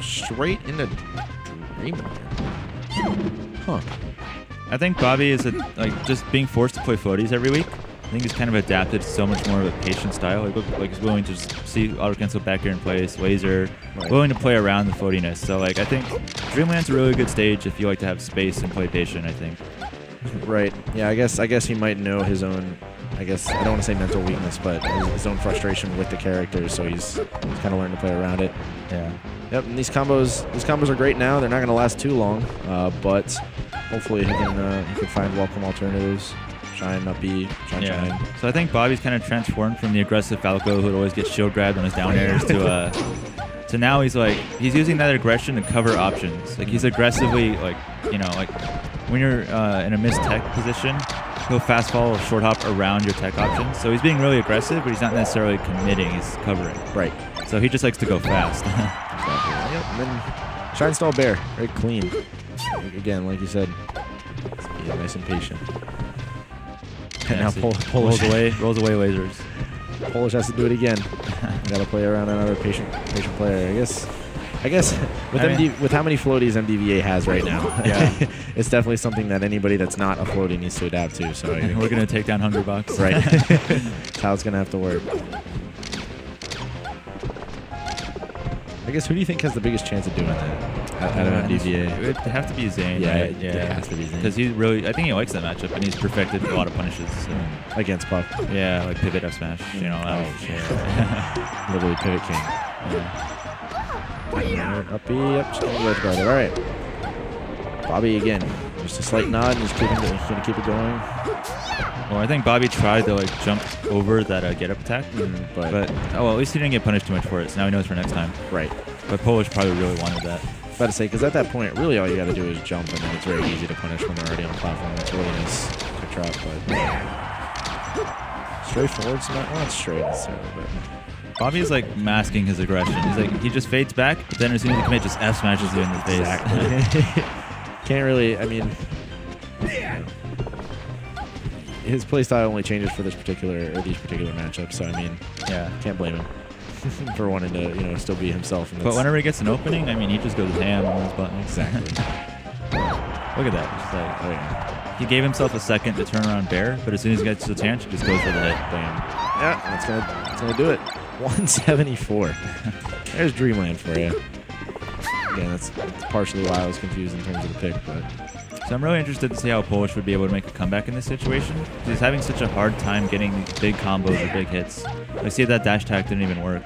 straight into Dreamland. Huh. I think Bobby is like just being forced to play floaties every week. I think he's kind of adapted to so much more of a patient style. Like he's willing to just see auto cancel back here in place, laser, willing to play around the floatiness. So like I think Dreamland's a really good stage if you like to have space and play patient, I think. Right. Yeah, I guess he might know his own, I don't want to say mental weakness, but his own frustration with the characters, so he's kind of learned to play around it. Yeah. Yep, and these combos are great now. They're not going to last too long, but hopefully he can find welcome alternatives. Shine, up B, shine. So I think Bobby's kind of transformed from the aggressive Falco who would always get shield grabbed on his down airs to now he's using that aggression to cover options. Like he's aggressively like when you're in a missed tech position, he'll fast fall, short hop around your tech options. So he's being really aggressive, but he's not necessarily committing. He's covering. Right. So he just likes to go fast. Exactly. Yep. And then Shine Stall Bear, very clean. Again, like you said, be nice and patient. And now Polish rolls away lasers. Polish has to do it again. Got to play around another patient player. I guess with how many floaties MDVA has right now, it's definitely something that anybody that's not a floaty needs to adapt to. So we're gonna take down Hungry Box. Right. That's how it's gonna have to work. I guess who do you think has the biggest chance of doing that out of MDVA? It would have to be Zane. Yeah, right? it has to be Zane. Because I think he likes that matchup, and he's perfected a lot of punishes. So. Against Puff. Yeah, like pivot F smash. You know. Literally pivot king. Yeah. Up B, up, ledge guard. All right. Bobby again. Just a slight nod, and he's going to keep it going. Well, I think Bobby tried to jump over that get up attack, but at least he didn't get punished too much for it. So now he knows for next time. Right. But Polish probably really wanted that. About to say, because at that point, really all you got to do is jump, and then it's very easy to punish when they're already on the platform. It's really nice to drop, but straightforward. Well, not straight necessarily, but Bobby's masking his aggression. He just fades back, but then as soon as he commits, just F smashes you in the face. Exactly. Can't really. I mean, his playstyle only changes for these particular matchups. So I mean, can't blame him for wanting to still be himself. And but whenever he gets an opening, I mean, he just goes ham on his button. Exactly. Look at that. Just he gave himself a second to turn around Bear, but as soon as he gets the chance, he just goes for the hit. Bam. Yeah, that's gonna do it. 174. There's Dreamland for you. Again, that's partially why I was confused in terms of the pick, but. So I'm really interested to see how Polish would be able to make a comeback in this situation. He's having such a hard time getting these big combos or big hits. I see that dash attack didn't even work.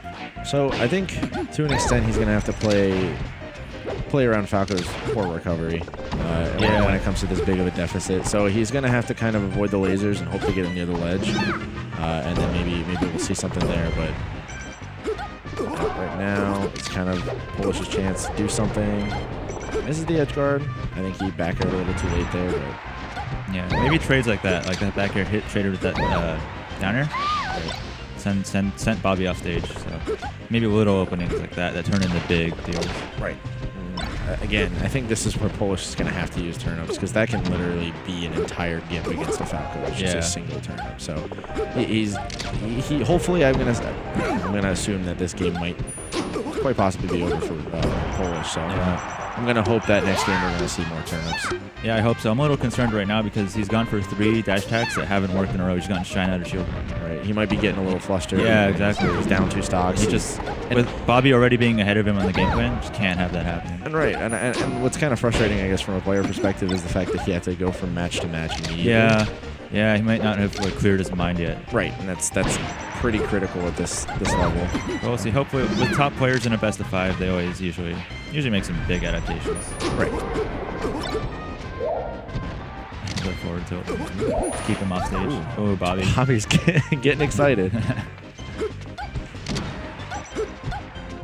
So I think to an extent he's going to have to play around Falco's poor recovery when it comes to this big of a deficit. So he's going to have to kind of avoid the lasers and hope to get him near the ledge. And then maybe we'll see something there. But right now it's kind of Polish's chance to do something. This is the edge guard. I think he back aired a little too late there, but yeah, maybe trades like that back air hit traded with that down air. Right. Sent Bobby off stage. So maybe little openings like that turn into big deals. Right. Again, I think this is where Polish is going to have to use turnips because that can literally be an entire gimp against the Falco. It's just a single turnip. So he hopefully I'm gonna assume that this game might quite possibly be over for Polish. So. I'm going to hope that next game we're going to see more turnips. Yeah, I hope so. I'm a little concerned right now because he's gone for 3 dash attacks that haven't worked in a row. He's gotten Shine out of shield. Right. He might be getting a little flustered. Yeah, exactly. He's down 2 stocks. With Bobby already being ahead of him on the game plan, just can't have that happen. And right. And what's kind of frustrating, I guess, from a player perspective is the fact that he had to go from match to match immediately. Yeah, he might not have cleared his mind yet. Right, and that's pretty critical at this level. Well, we'll see. Hopefully, with top players in a best of 5, they always usually make some big adaptations. Right. Look forward to it. Keep him off stage. Oh, Bobby. Bobby's getting excited.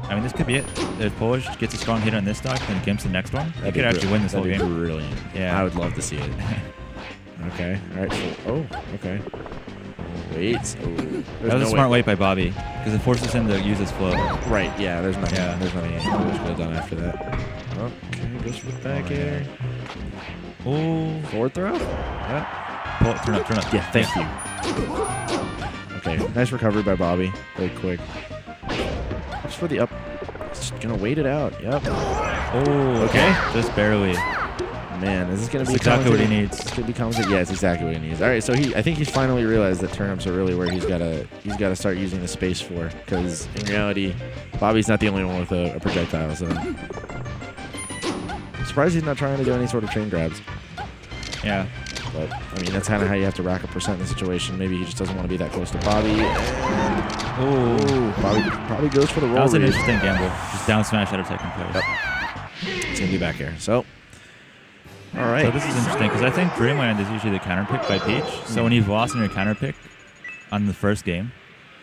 I mean, this could be it. If Polish gets a strong hit on this stock and gimps the next one, he could actually win this whole game. That'd be brilliant. Yeah. I would love to see it. Okay. All right. So, okay. Wait. That was a smart wait by Bobby because it forces him to use his flow. Right. Yeah. There's nothing. Yeah. There's nothing Polish could have done after that. Okay. Goes for the back air. Oh. Forward throw. Yeah. Pull it. Turn up. Yeah. Thank you. Okay. Nice recovery by Bobby. Very quick. Just for the up. just gonna wait it out. Yep. Oh, okay. Just barely. Man, is this gonna be exactly what he needs? It's gonna be commentated. Yeah, it's exactly what he needs. All right, so I think he's finally realized that turnips are really where he's gotta start using the space for. Because in reality, Bobby's not the only one with a projectile. So I'm surprised he's not trying to do any sort of chain grabs. Yeah. But I mean, that's kind of how you have to rack up percent in the situation. Maybe he just doesn't want to be that close to Bobby. Oh, Bobby probably goes for the roll. That was an interesting gamble. Just down smash out of second place. Yep. It's gonna be back here. So. All right. So this is interesting because I think Dreamland is usually the counter pick by Peach. So when you've lost in your counter pick on the first game,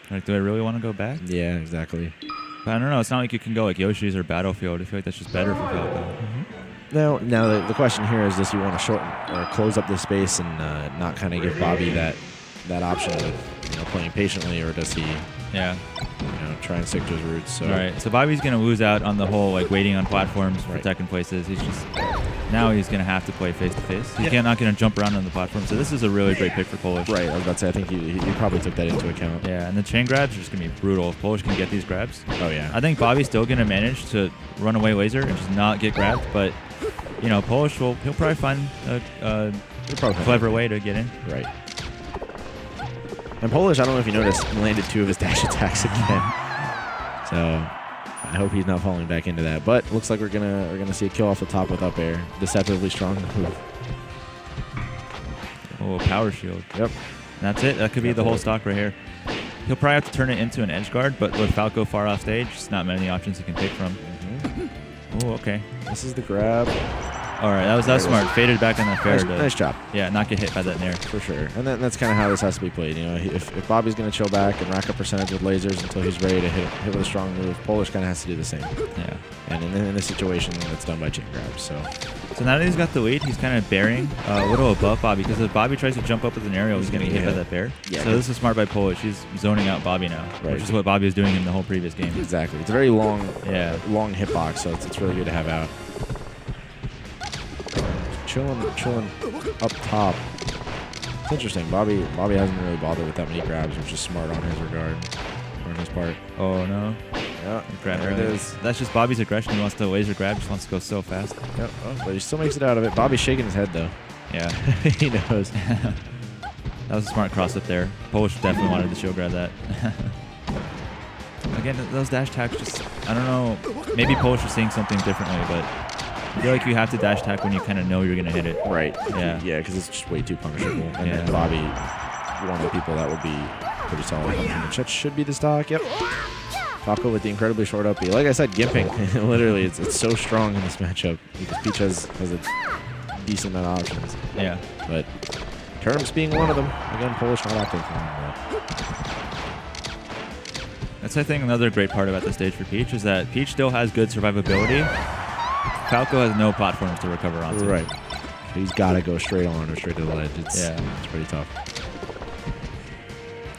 like, do I really want to go back? Yeah, exactly. But I don't know. It's not like you can go like Yoshi's or Battlefield. I feel like that's just better for Falco. Now the question here is: does he want to shorten or close up the space and not kind of give Bobby that option of playing patiently, or does he? Yeah. Try and stick to his roots. So. Right. So Bobby's gonna lose out on the whole like waiting on platforms for second places. He's just now he's gonna have to play face to face. He's not gonna jump around on the platform. So this is a really great pick for Polish. Right. I was about to say I think he probably took that into account. Yeah. And the chain grabs are just gonna be brutal. If Polish can get these grabs. Oh yeah. I think Bobby's still gonna manage to run away laser and just not get grabbed, but Polish he'll probably find a clever way to get in. Right. And Polish, I don't know if you noticed, landed 2 of his dash attacks again. So I hope he's not falling back into that. But looks like we're gonna see a kill off the top with up air. Deceptively strong move. Oh, power shield. Yep. And that's it. That could be the whole stock right here. He'll probably have to turn it into an edge guard, but with Falco far off stage, there's not many options he can pick from. Oh, okay. This is the grab. All right, that was smart. Faded back on the fair. Nice job. Yeah, not get hit by that nair. For sure. And that's kind of how this has to be played. If Bobby's going to chill back and rack up percentage with lasers until he's ready to hit with a strong move, Polish kind of has to do the same. Yeah. And in this situation, it's done by chain grabs. So now that he's got the lead, he's kind of bearing a little above Bobby, because if Bobby tries to jump up with an aerial, he's going to get hit by that bear. Yeah. So this is smart by Polish. He's zoning out Bobby now, which is what Bobby was doing in the whole previous game. Exactly. It's a very long hitbox, so it's really good to have out. Chilling up top. It's interesting. Bobby hasn't really bothered with that many grabs, which is smart on his regard, on his part. Oh no. Yeah, there it is. That's just Bobby's aggression. He wants to laser grab. Just wants to go so fast. Yep. Oh, but he still makes it out of it. Bobby's shaking his head though. Yeah. He knows. That was a smart cross up there. Polish definitely wanted to shield grab that. Again, those dash attacks just, I don't know. Maybe Polish is seeing something differently, but I feel like you have to dash attack when you kind of know you're going to hit it. Right. Yeah. Yeah, because it's just way too punishable. And then Bobby, one of the people that would be pretty solid. That should be the stock. Yep. Falco with the incredibly short up B. Like I said, gimping. Literally, it's so strong in this matchup because Peach has a decent amount of options. Yeah. But turnips being one of them. Again, Polish not opting for him. That's, I think, another great part about the stage for Peach is that Peach still has good survivability. Falco has no platforms to recover onto. Right. He's got to go straight on or straight to the ledge. It's pretty tough.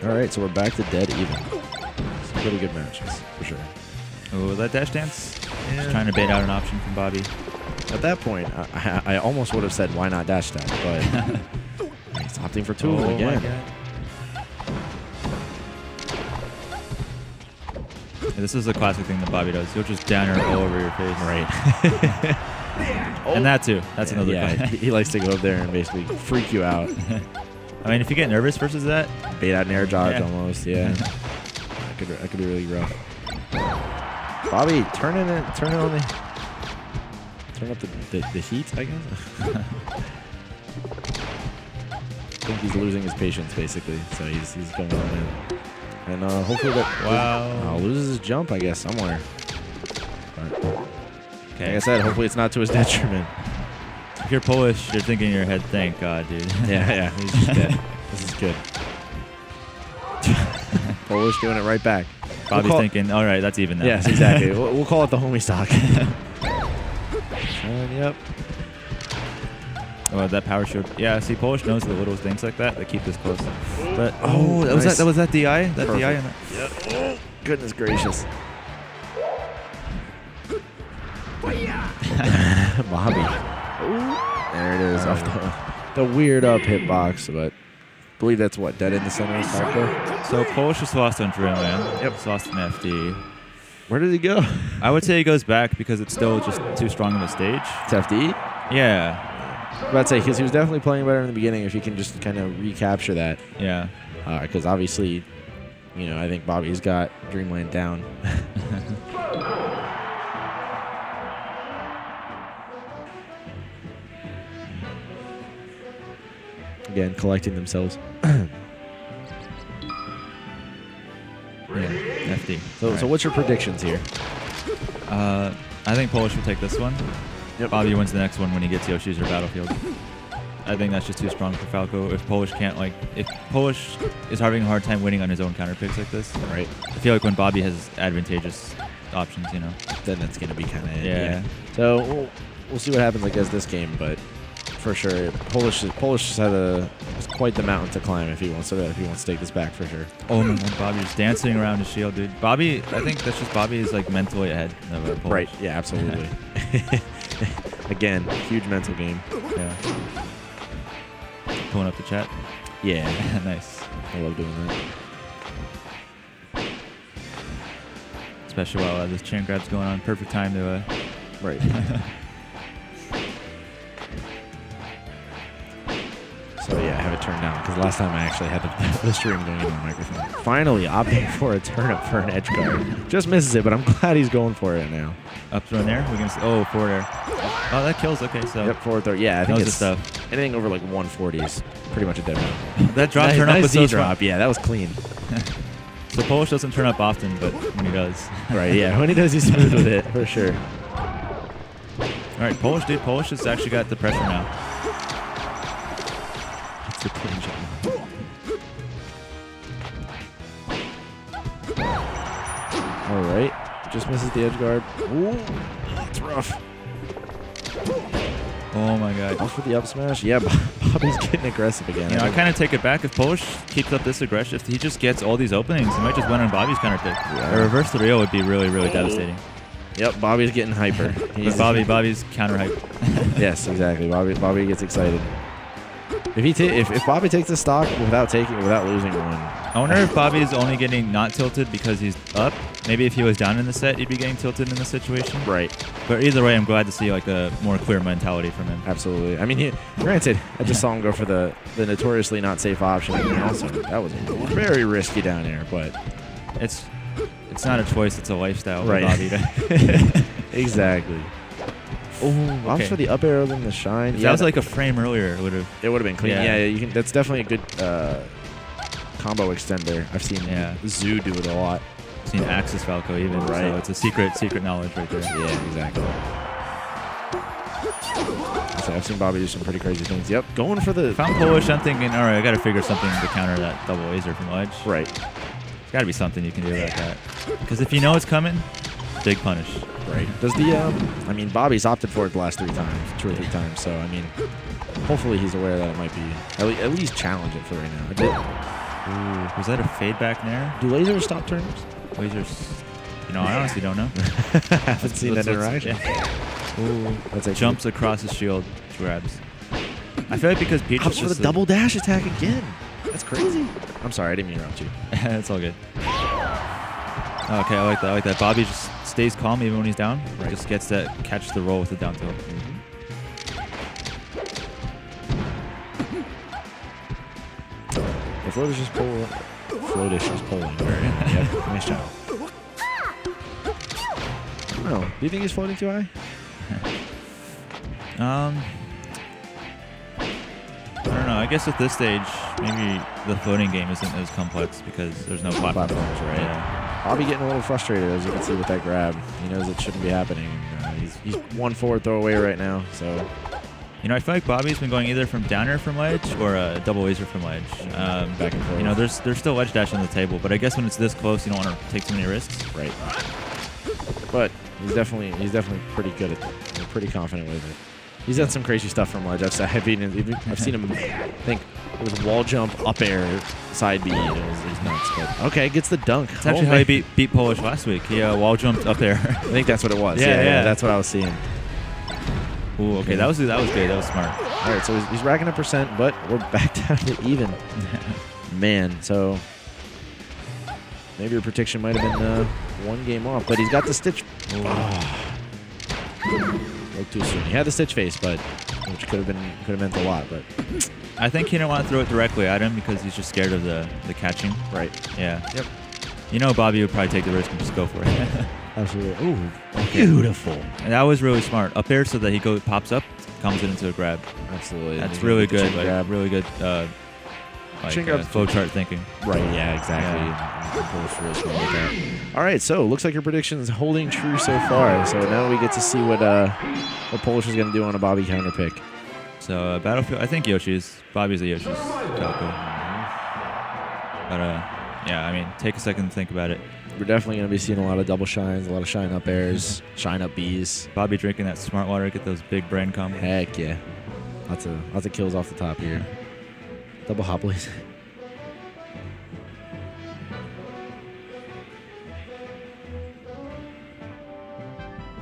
All right, so we're back to dead even. Some pretty good matches, for sure. Oh, that dash dance? Just trying to bait out an option from Bobby. At that point, I almost would have said, why not dash attack? But he's opting for 2 of them again. This is a classic thing that Bobby does. He'll just down air all over your face. Right. And that too. That's another thing. He likes to go up there and basically freak you out. I mean, if you get nervous versus that, bait out an air dodge almost. Yeah. that could be really rough. Bobby, turn up the heat, I guess. I think he's losing his patience basically, so he's going all in. And hopefully that loses his jump, I guess, somewhere. But, like I said, hopefully it's not to his detriment. If you're Polish, you're thinking in your head, thank God, dude. Yeah, he's just dead. This is good. Polish doing it right back. Bobby's thinking, all right, that's even now. Yes, exactly. We'll call it the homie stock. Yep. Oh, that power shield. Yeah, see, Polish knows the little things like that keep this close. But nice. that was that DI? That Perfect. DI in that. Yep. Oh, goodness gracious. Bobby. There it is. Off the weird up hitbox, but I believe that's what, dead in the center of Falco? So Polish just lost on Dreamland. Yep. Just lost an FD. Where did he go? I would say he goes back because it's still just too strong of a stage. It's FD? Yeah. I was about to say, because he was definitely playing better in the beginning, if he can just kind of recapture that. Yeah. Because obviously, you know, I think Bobby's got Dreamland down. Again, collecting themselves. Yeah, FD. So what's your predictions here? I think Polish will take this one. Yep. Bobby wins the next one when he gets Yoshi's or Battlefield. I think that's just too strong for Falco. If Polish is having a hard time winning on his own counter picks like this, Right. I feel like when Bobby has advantageous options, you know, Then that's going to be kind of it. Yeah. So we'll see what happens, I guess, this game, but for sure, Polish has quite the mountain to climb if he wants to take this back for sure. Oh my God, Bobby's dancing around his shield, dude. Bobby, I think that's just Bobby is like mentally ahead of Polish. Right. Yeah, absolutely. Again, huge mental game. Yeah. Pulling up the chat. Yeah. Nice. I love doing that. Especially while this chain grab's going on. Perfect time to. Right. So yeah, I have it turned down because last time I actually had the stream going into the microphone. Finally opting for a turn up for an edge guard. Just misses it, but I'm glad he's going for it now. Up throw in there. We can see, forward air. Oh, that kills. Okay, so. Yep, forward throw. Yeah, I think it's stuff. Anything over like 140 is pretty much a dead round. That drop turn up was so drop. Yeah, that was clean. So Polish doesn't turn up often, but when he does. Right, yeah. When he does, he's smooth with it, for sure. All right, Polish, dude. Polish has actually got the pressure now. It's the clean shot. All right. Just misses the edge guard. Ooh, that's rough. Oh, my God. Off for the up smash. Yeah, Bobby's getting aggressive again. You know, I kind of take it back. If Polish keeps up this aggression, if he just gets all these openings, he might just win on Bobby's counter pick. Yeah. A reverse 3-0 would be really, really devastating. Yep, Bobby's getting hyper. But Bobby's counter hype. Yes, exactly. Bobby gets excited. If Bobby takes the stock without losing one. I wonder if Bobby's only getting not tilted because he's up. Maybe if he was down in the set, he'd be getting tilted in this situation. Right. But either way, I'm glad to see like a more clear mentality from him. Absolutely. I mean, granted, I just saw him go for the notoriously not safe option. And also, that was very risky down there, but it's not a choice; it's a lifestyle for right. Bobby. Exactly. Oh, opts for the up arrow than the shine. If that was like a frame earlier, it would have been clean. Yeah, you can. That's definitely a good combo extender. I've seen Zoo do it a lot. I've seen Axis Falco even. Right. So it's a secret knowledge right there. Yeah, exactly. So I've seen Bobby do some pretty crazy things. Yep, going for the. If I'm Polish, I'm thinking, all right, I got to figure something to counter that double laser from ledge. Right. There's got to be something you can do about that. Because if you know it's coming, big punish. Right. Does the I mean, Bobby's opted for it the last 2 or 3 times. So I mean, hopefully he's aware that it might be at least challenge it for right now. Ooh, was that a fade back there? Do lasers stop turns? Lasers. You know, I honestly don't know. Haven't seen that interaction. Yeah. Ooh, that's actually jumps across his shield, grabs. I feel like because Peach opts for the double dash attack again. That's crazy. I'm sorry, I didn't mean to interrupt you. It's all good. Okay, I like that. Bobby just stays calm even when he's down. Right. Just gets that catch the roll with the down tilt. The float is just pulling. Yep, nice job. Oh, do you think he's floating too high? I don't know. I guess at this stage, maybe the floating game isn't as complex because there's no platforms. Right. Yeah. Bobby getting a little frustrated, as you can see with that grab. He knows it shouldn't be happening. He's one forward throw away right now. So, you know, I feel like Bobby's been going either from down air from ledge or a double laser from ledge. Back and forth. You know, there's still ledge dash on the table, but I guess when it's this close, you don't want to take too many risks. Right. But he's definitely pretty good at it. He's pretty confident with it. He's done some crazy stuff from ledge. I've seen him, I think, it was wall jump, up air, side B. It was nuts. But okay, gets the dunk. It's actually how he beat Polish last week. He wall jumped up air. I think that's what it was. Yeah, that's what I was seeing. Ooh, okay, that was good. That was smart. All right, so he's racking a percent, but we're back down to even. Man, so Maybe your prediction might have been one game off, but he's got the stitch. Oh. Look too soon. He had the stitch face, but which could have meant a lot. But I think he didn't want to throw it directly at him because he's just scared of the catching. Right. Yeah. Yep. You know, Bobby would probably take the risk and just go for it. Absolutely. Ooh, beautiful. And that was really smart. Up there so that he pops up, comes it into a grab. Absolutely. That's really good. Like, really good flowchart thinking. Right, yeah, exactly. Yeah. Really smart with that. All right, so looks like your prediction is holding true so far. So now we get to see what Polish is going to do on a Bobby counter pick. So Battlefield, I think Yoshi's. Bobby's a Yoshi's Falco. But yeah, I mean, take a second to think about it. We're definitely going to be seeing a lot of double shines, a lot of shine up airs, shine up Bs. Bobby drinking that smart water, get those big brain combos. Heck yeah. Lots of kills off the top here. Double hop, please.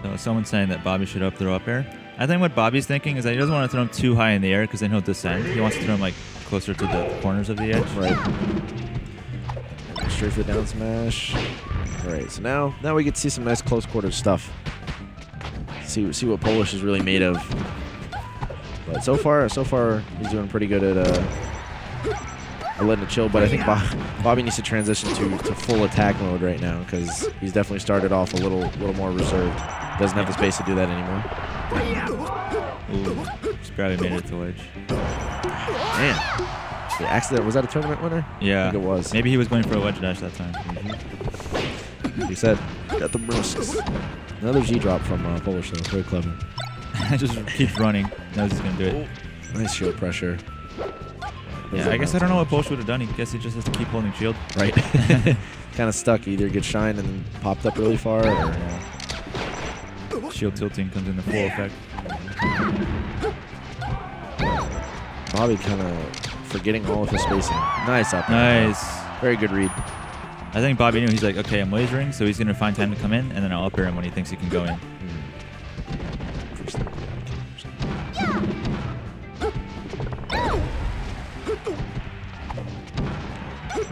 So someone's saying that Bobby should throw up air. I think what Bobby's thinking is that he doesn't want to throw him too high in the air because then he'll descend. He wants to throw him like closer to the corners of the edge. Right. Straight for the down smash. All right, so now we get to see some nice close quarters stuff. See what Polish is really made of. But so far he's doing pretty good at letting it chill. But I think Bobby needs to transition to full attack mode right now because he's definitely started off a little more reserved. Doesn't have the space to do that anymore. Ooh, just barely made it to ledge. Man. The accident, was that a tournament winner? Yeah. I think it was. Maybe he was going for a ledge dash that time. He said, got the risks. Another G drop from Polish, though. Very clever. Just keeps running. Knows he's going to do it. Nice shield pressure. Yeah, I guess I don't know what Polish would have done. I guess he just has to keep holding shield. Right. Kind of stuck. Either get shined and then popped up really far, or shield tilting comes into full effect. Bobby kind of forgetting all of his spacing. Nice up. Nice. Very good read. I think Bobby knew. He's like, okay, I'm lasering, so he's going to find time to come in, and then I'll up air him when he thinks he can go in.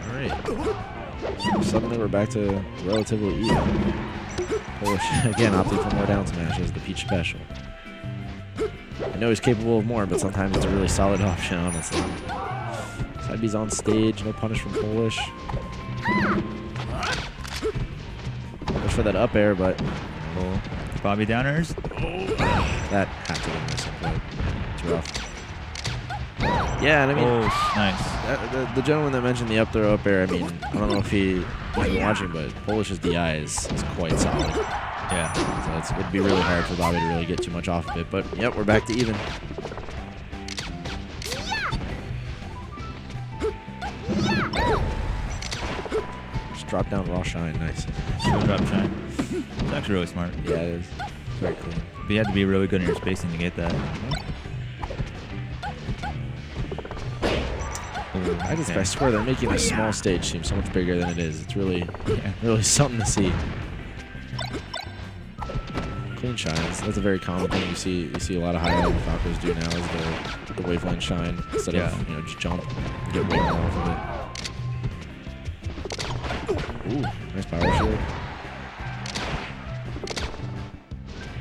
All right. Suddenly we're back to relatively even. Polish, again, opting for more down smashes, the Peach special. I know he's capable of more, but sometimes it's a really solid option, honestly. Side B's on stage, no punish from Polish. Goes for that up air, but Bobby downers. That had to be missing, but it's rough. Yeah, and I mean, nice. The gentleman that mentioned the up throw up air, I mean, I don't know if he's been watching, but Polish's DI is quite solid. Yeah. So it'd be really hard for Bobby to really get too much off of it. But, yep, we're back to even. Just drop down raw shine. Nice. Shield drop shine. It's actually really smart. Yeah, it is. Very cool. But you had to be really good in your spacing to get that. I swear they're making a small stage seem so much bigger than it is. It's really something to see. Clean shines. That's a very common thing you see a lot of high level Falcos do now is the waveline shine instead of just jump and get way more off of it. Ooh, nice power shield.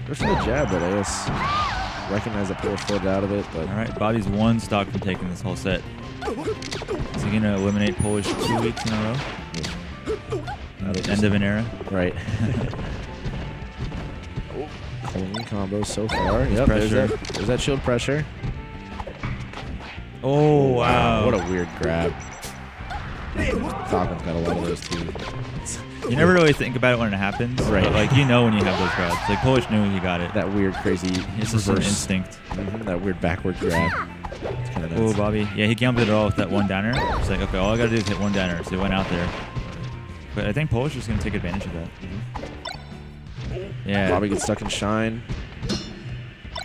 Goes for the jab, but I guess recognize that Polish floated out of it. But all right, Bobby's one stock from taking this whole set. Is he gonna eliminate Polish 2 weeks in a row? End of an era. Right. Clean combos so far. Yep, there's that shield pressure. Oh, wow. What a weird grab. Falcon's got a lot of those too. You never really think about it when it happens, right? But like, you know when you have those grabs. Like Polish knew he got it. That weird, crazy it's just an instinct. That weird backwards grab. It's kind of nuts. Oh, Bobby. Yeah, he gambled it all with that one downer. It's like, okay, all I gotta do is hit one downer. So he went out there. But I think Polish is gonna take advantage of that. Yeah. Bobby gets stuck in shine.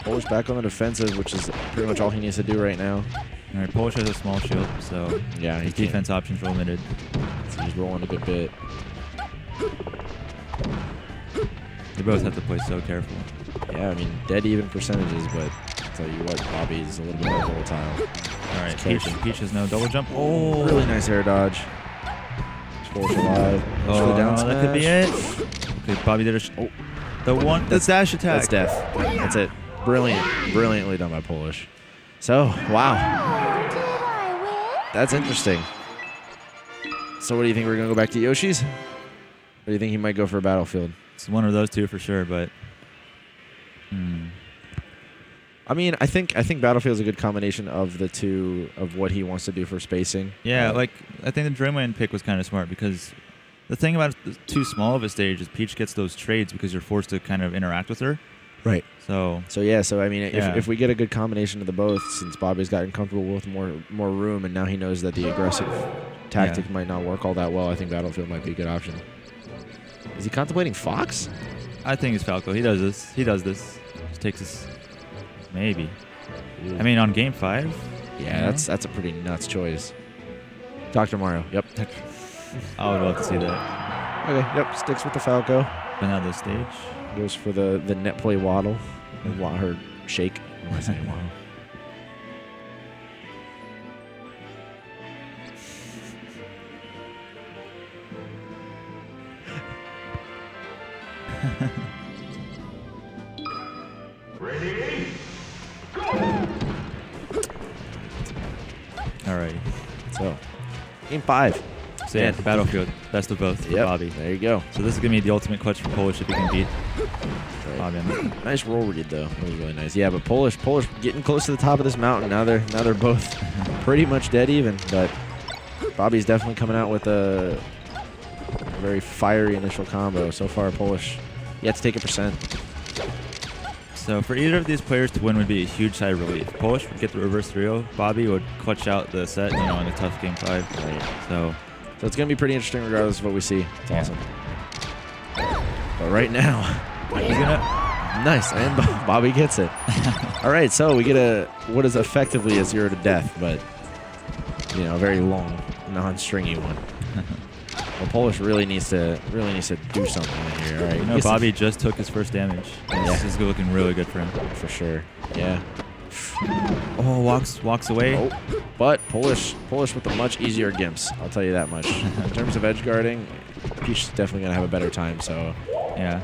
Polish back on the defensive, which is pretty much all he needs to do right now. All right, Polish has a small shield, so yeah, his defense options are limited. So he's rolling a good bit. They both have to play so careful. Yeah, I mean, dead even percentages, but I'll tell you what, Bobby's a little bit more volatile. All right, Peach has no double jump. Oh, really nice air dodge. Polish alive. Oh, the down that could be it. Okay, Bobby did a. The dash attack. That's death. That's it. Brilliant. Brilliantly done by Polish. So, wow. That's interesting. So what do you think? We're going to go back to Yoshi's? Or do you think he might go for a Battlefield? It's one of those two for sure, but... I mean, I think Battlefield's a good combination of the two, of what he wants to do for spacing. Yeah, like, I think the Dreamland pick was kind of smart because the thing about too small of a stage is Peach gets those trades because you're forced to kind of interact with her. Right. So I mean, if we get a good combination of the both, since Bobby's gotten comfortable with more room, and now he knows that the aggressive tactic might not work all that well, I think Battlefield might be a good option. Is he contemplating Fox? I think it's Falco. He does this. Just takes this. Maybe. Ooh. I mean, on game 5. Yeah, that's a pretty nuts choice. Dr. Mario. Yep. I would love to see that. Okay. Yep. Sticks with the Falco. But now the stage. Goes for the net play waddle. Her shake. What am I saying? Waddle. Ready? Go! All right. So, game 5. So yeah, the Battlefield, best of both for Bobby. There you go. So this is gonna be the ultimate clutch for Polish if he can beat Bobby. Nice roll read though. That was really nice. Yeah, but Polish getting close to the top of this mountain. Now they're both pretty much dead even. But Bobby's definitely coming out with a very fiery initial combo. So far, Polish yet to take a percent. So for either of these players to win would be a huge sigh of relief. Polish would get the reverse 3-0. Bobby would clutch out the set, in a tough game 5. Right. So it's going to be pretty interesting regardless of what we see. It's awesome. But right now, he's going to... Nice, and Bobby gets it. All right, so we get what is effectively a 0 to death, but, a very long, non-stringy one. Well, Polish really needs to do something in here. All right, Bobby just took his first damage. This is looking really good for him. For sure, yeah. Oh, walks away. Oh, but Polish with the much easier gimps. I'll tell you that much. In terms of edge guarding, Peach is definitely gonna have a better time. So yeah,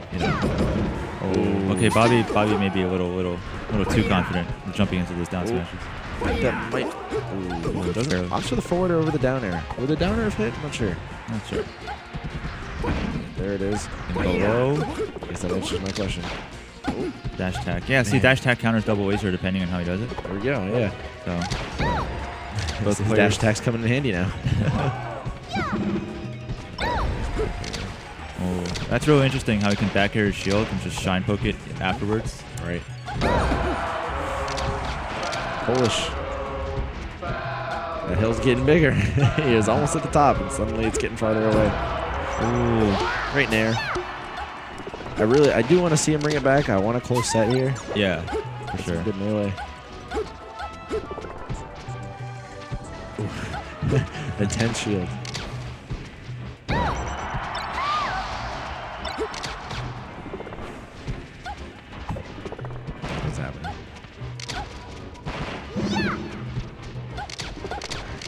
Oh, okay. Bobby may be a little too confident jumping into this down smashes. That might. Ooh, doesn't opt for the forward or over the down air. Would the down air have hit? Not sure. There it is. And below. I guess that answers my question. Ooh. Dash attack. Yeah, see, dash attack counters double laser depending on how he does it. There we go, yeah. So, both his dash attacks coming in handy now. Oh, that's really interesting how he can back air his shield and just shine poke it afterwards. Right. Polish. The hill's getting bigger. He is almost at the top, and suddenly it's getting farther away. Ooh, right in there. I do want to see him bring it back. I want a close set here. Yeah, for sure. Good melee. A 10 shield. What's happening?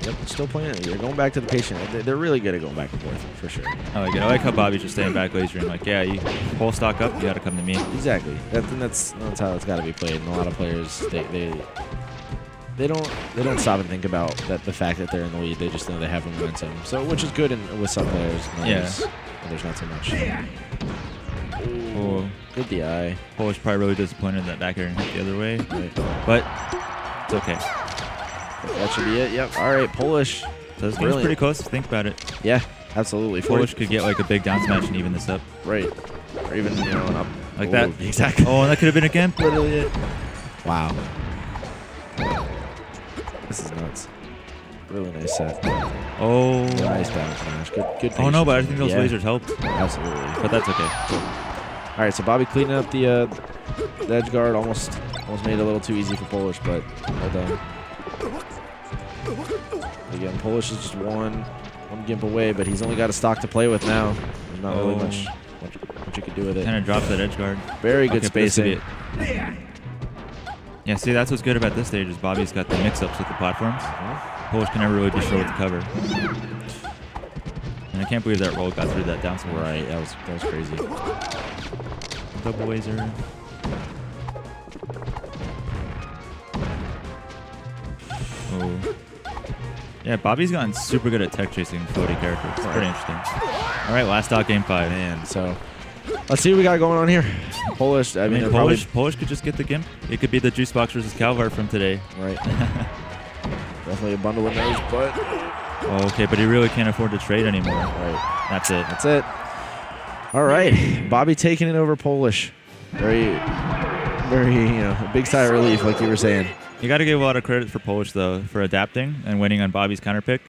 Yep, still playing it. You're going back to the patient. They're really good at going back and forth, for sure. I like how Bobby's just staying back lasering. Like, yeah, you pull stock up, you got to come to me. Exactly. That's how it's got to be played. And a lot of players, they don't stop and think about the fact that they're in the lead. They just know they have momentum. So, which is good with some players. There's not so much. Ooh, good DI. Polish probably really disappointed that back air and hit the other way. Right. But it's okay. That should be it. Yep. All right, Polish. So this game's pretty close if you think about it. Yeah, absolutely. Polish could get like a big down smash and even this up. Right. Or even an up. Like that. Exactly. Oh, and that could have been a gimp. Literally it. Wow. This is nuts. Really nice set. Oh. Nice down smash. Good. Oh no, but I think those lasers helped. Absolutely. But that's okay. All right, so Bobby cleaning up the edge guard. Almost made it a little too easy for Polish, but well done. Again, Polish is just one gimp away, but he's only got a stock to play with now. There's not really much you can do with it. Kind of drops that edge guard. Very good spacing. Yeah, see, that's what's good about this stage is Bobby's got the mix-ups with the platforms. Polish can never really be sure what to cover. And can't believe that roll got through that down smash. Right, that was crazy. Double laser. Oh. Yeah, Bobby's gotten super good at tech chasing floaty characters. It's pretty interesting. All right, last out, game 5. Man, so let's see what we got going on here. Polish, I mean, Polish could just get the Gimp. It could be the Juice Box versus Calvar from today. Right. Definitely a bundle of those, but... Oh, okay, but he really can't afford to trade anymore. Right. That's it. That's it. All right. Bobby taking it over Polish. Very, a big sigh of relief, like you were saying. You got to give a lot of credit for Polish, though, for adapting and winning on Bobby's counter pick.